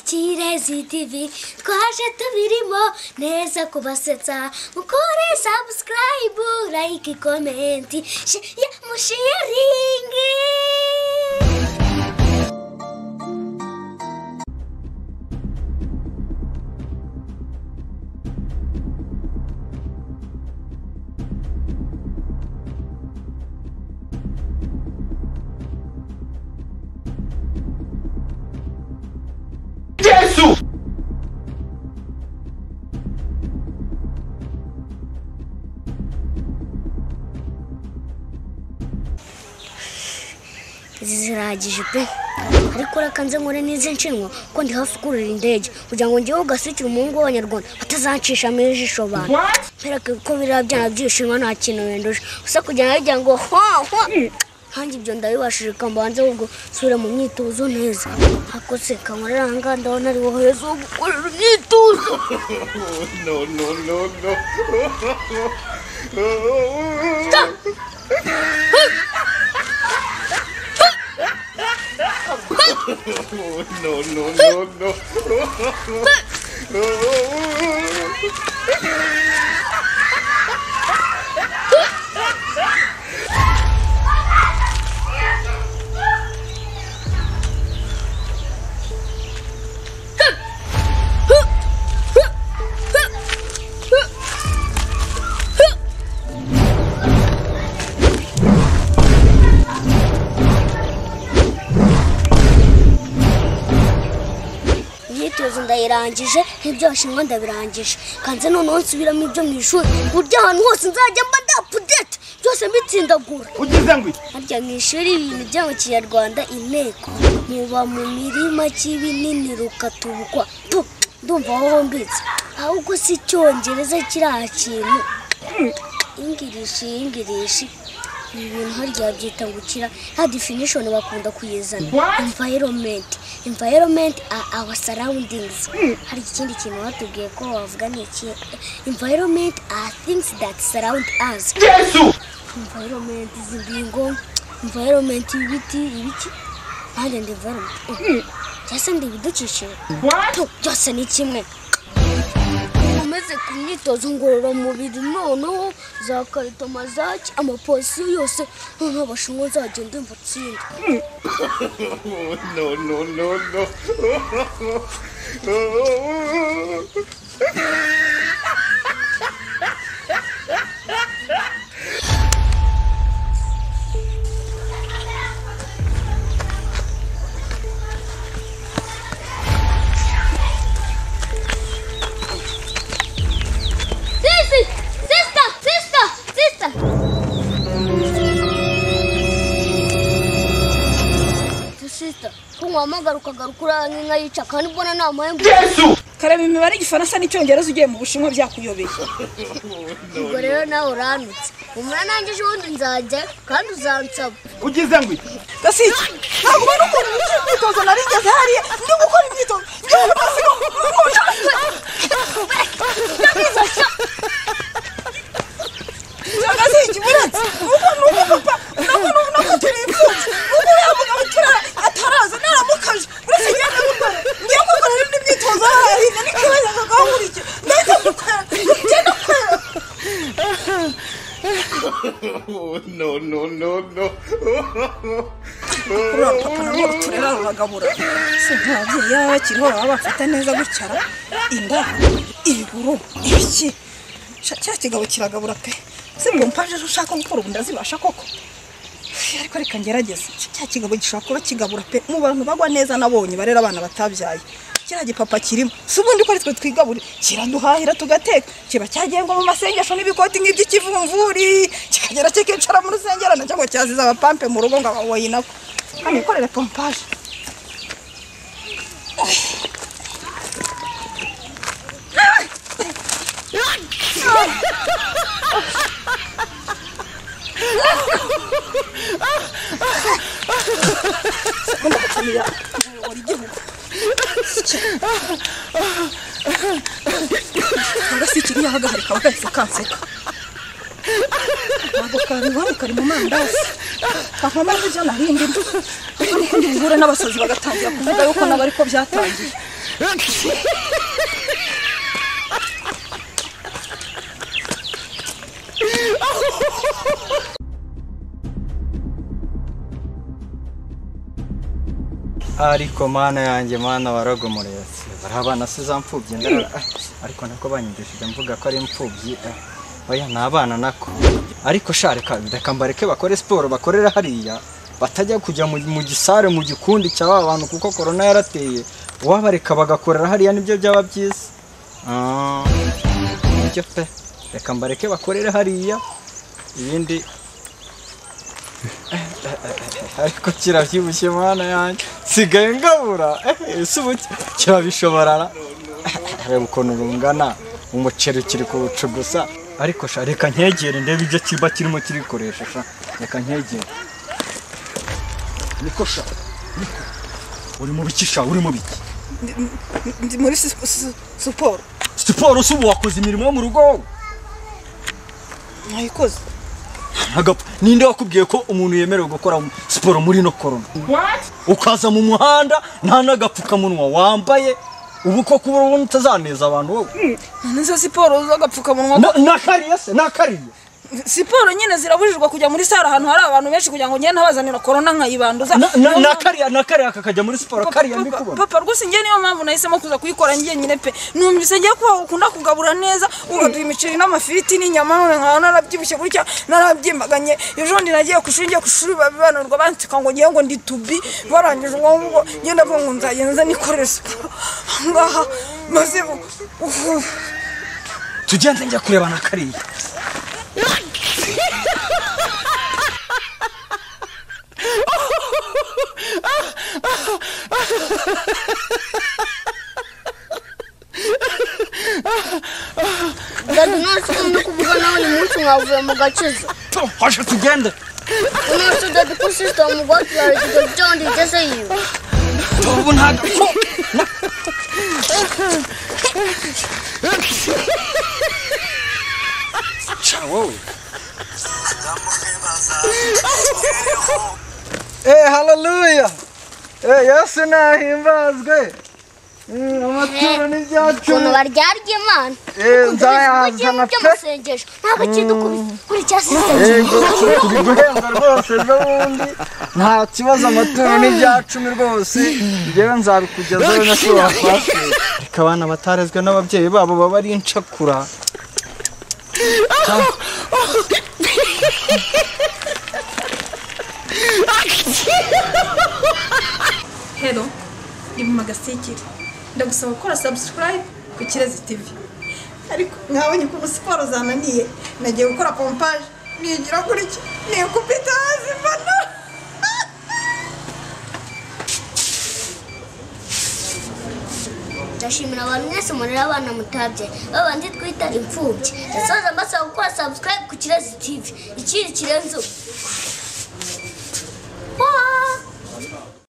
Kirezi TV twaje tubirimo neza kubasetsa mukore subscribe like comment sharing Jesus! ziragije pe ariko rakanze nkore n'izi nshinwa ko ndi hafi kurira indege kugira ngo njyewe ugasukira umuhungu w'abanyarwanda atazancisha amejisho abantu mpereke ko birabyana byishinwa nta kintu wenduje gusa kugira ngo hangi ibyo ndabibashije kambanze ahubwo sura mu myitozo neza ako se kamuranga ndabona ari wowe heza wo gukorera imyitozo ndayirangije ibyo washinga ndabirangije kanze noneho nsubiramo ibyo mu ishuri burya ahantu hose nzajya mba ndapudete byose mbitsindagura ugize ngo harya mu ishuri ibintu byo mu kinyarwanda inteko muba mu mirima cy'ibinini rukatubukwa ndumva aho mbitse ahubwo si icyongereza kiriya kintu ingirishi ibintu harya byita gukira nta definition bakunda kuyizana environment are our surroundings hari ikindi kintu batubwiye ko wavuga ni iki environment are things that surround us Jesus! environment zibingo environment ibiti handi environment cyase ndibidukishije byose ni kimwe umeze ku myitozo ngororamubiri noneho za karito mazaki amaposiyo yose noneho abashinwa nzagenda mbatsinda ukagaruka nk'inka yica kandi mbona nta mahembe kareba imibare igifaransa n'icyongereza ugiye mu bushinwa byakuyobeye ubwo rero nawe uranutse umura nanjye ejo bundi nzajya kandi uzansaba ugize ngo gasiki ntabwo ubona ukuntu imyitozo nari ngeze hariya ndi gukora imyitozo gasiki muratse uko nuko papa nuko turi imfubyi uko yavuga ngo kira ataraza naramukaje uretse ngende gukora ngiye gukora imyitozo hariya n'ikibazo kagahurike ndahita gukora ngende gukora no papa nabo turera ruragabura se ntabye yakiriho baba bafata neza gucyara inda ibiguru iki cya kigabo kiragabura pe simbo mpaje ushaka gukora ubu ndazibasha koko ariko reka ngerageze cya kigabo gishaka kuba kigabura pe mu bantu bagwa neza nabonye barera abana batabyaye kira gipapa kirimo subundi ko ari twe twigabure kiraduhahira tugateka kiba cyagiye ngo mu masengesho n'ibikoti nk'iby'ikivumvuri kikagera kikicara mu rusengero na cyangwa cyaziza abapampe mu rugo ngo abawoyinako kandi ikorere pompaje Agasikiri yahagarika wese kanseka ntabwo kari mu mandazi aho maze jya narindi nduko ndihure n'abasazi bagatangira kuvuga yuko nabo ariko byatangiye ariko mana yanjye mana waragomoreye barabana se zampfubye ndara ariko nako banyigishije mvuga ko ari impfubyi oya nabana nako ariko shareka ndakambareke bakore sport bakorera hariya batajya kujya mu gisare mu gikundi cy'aba bantu kuko corona yarateye wabareka bagakorera hariya nibyo byaba byiza nibyo pe reka mbareke bakorera hariya ibindi ariko kirabyibushye mana yanjye sigaye ngabura subuke kirabishoborara reba ukuntu rungana umuceri kiri kuwuca gusa ariko sha reka nkegere ndebe ibyo kiba kirimo kirikoresha sha reka nkegere niko sha uri mu bikisha uri mu biki ndi muri siporo subu wakoze imirimo yo mu rugo nayikoze ninde wakubwiye ko umuntu yemerewe gukora siporo muri no corona ukaza mu muhanda nta nagapfukamunwa wambaye ubu ko kuba ubona utazaneza abantu wowe neza siporo z'agapfukamunwa nakariye se nakariye siporo nyine zirabujijwe kujya muri sare ahantu hari abantu benshi kugira ngo ngende nabazanira corona nkayibanduza nakariye akakajya muri siporo kariya mbikubona papa rwose ngiye niyo mpamvu nahisemo kuza kuyikora ngiye nyine pe numvise ngiye ko ukunda kugabura neza ugaduha imiceri n'amafiriti n'inyama none nkaba narabyibushye gutya narabyimbaganye ejo ndi nagiye ku ishuri babibanurwa banseka ngo ngiye ngo ndi tubi barangije ngo ngenda avuga ngo nzagenza nikorere siporo ngaha maze tugende njya kureba nakariye Dadu nasukumye kuvuga nawe ni munsi mwavuye mu gakiza hashe tugende nose dadu ko sister umugoti yawe tugende igeze yiwe ubu ntago ciao hallelujah Yesu nahimbazwe amaturo n'ibyacu ukuntu baryarya imana nzayazana pe ntabwo kintu kuri cya sister turi guhemba rwose n'ubundi nta kibazo amaturo n'ibyacumi rwose njyewe nzabikugezaho na so wafashe reka abana batarezwe n'ababyeyi babo baba ari incakura Hello, ni Magasikiri. Ndagusaba gukora subscribe ku Kirezi TV. Ariko nkabonye ko siporo zananiye, nagiye gukora pompage, nigira kuri ki, ni kupita hasi bana. ndashimira abantu mwese murera abana mutabye babandi twita imfubyi ndasoza mbasaba gukora subscribe ku Kirezi TV ikiri kirenzo